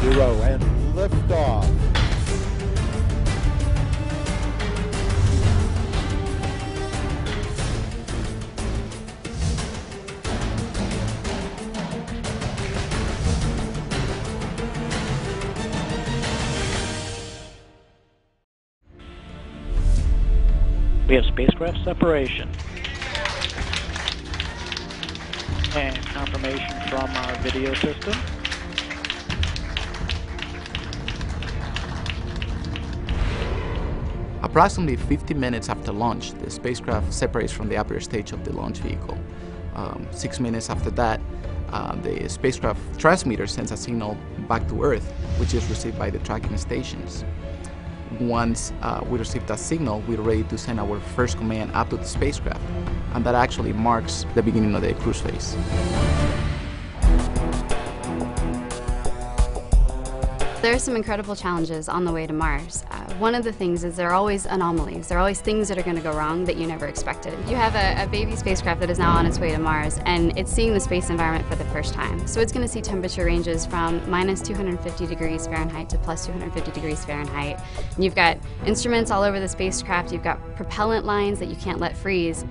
0 and liftoff. We have spacecraft separation and confirmation from our video system. Approximately 50 minutes after launch, the spacecraft separates from the upper stage of the launch vehicle. 6 minutes after that, the spacecraft transmitter sends a signal back to Earth, which is received by the tracking stations. Once we receive that signal, we're ready to send our first command up to the spacecraft, and that actually marks the beginning of the cruise phase. There are some incredible challenges on the way to Mars. One of the things is there are always anomalies. There are always things that are going to go wrong that you never expected. You have a baby spacecraft that is now on its way to Mars, and it's seeing the space environment for the first time. So it's going to see temperature ranges from minus 250 degrees Fahrenheit to plus 250 degrees Fahrenheit. And you've got instruments all over the spacecraft. You've got propellant lines that you can't let freeze.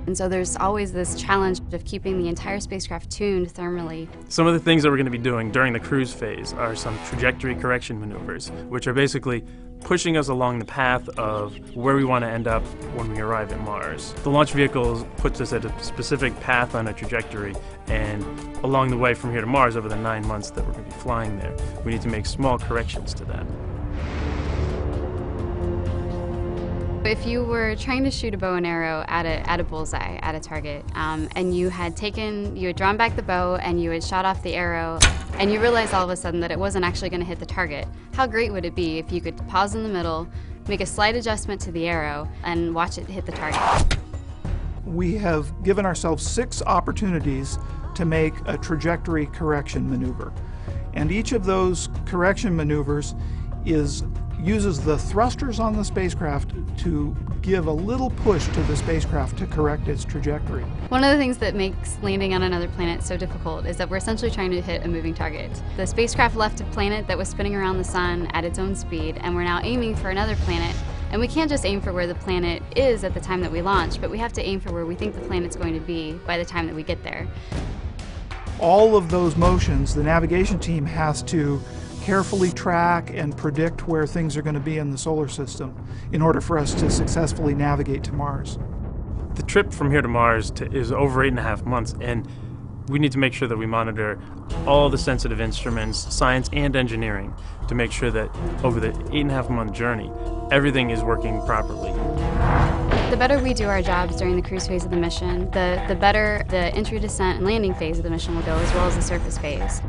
And so there's always this challenge of keeping the entire spacecraft tuned thermally. Some of the things that we're going to be doing during the cruise phase are some trajectory correction maneuvers, which are basically pushing us along the path of where we want to end up when we arrive at Mars. The launch vehicle puts us at a specific path on a trajectory, and along the way from here to Mars over the 9 months that we're going to be flying there, we need to make small corrections to that. If you were trying to shoot a bow and arrow at a bullseye, at a target, and you had drawn back the bow and you had shot off the arrow, and you realized all of a sudden that it wasn't actually going to hit the target, how great would it be if you could pause in the middle, make a slight adjustment to the arrow, and watch it hit the target? We have given ourselves 6 opportunities to make a trajectory correction maneuver. And each of those correction maneuvers uses the thrusters on the spacecraft to give a little push to the spacecraft to correct its trajectory. One of the things that makes landing on another planet so difficult is that we're essentially trying to hit a moving target. The spacecraft left a planet that was spinning around the sun at its own speed, and we're now aiming for another planet. And we can't just aim for where the planet is at the time that we launch, but we have to aim for where we think the planet's going to be by the time that we get there. All of those motions, the navigation team has to carefully track and predict where things are going to be in the solar system in order for us to successfully navigate to Mars. The trip from here to Mars is over 8.5 months, and we need to make sure that we monitor all the sensitive instruments, science and engineering, to make sure that over the 8.5-month journey, everything is working properly. The better we do our jobs during the cruise phase of the mission, the better the entry, descent, and landing phase of the mission will go, as well as the surface phase.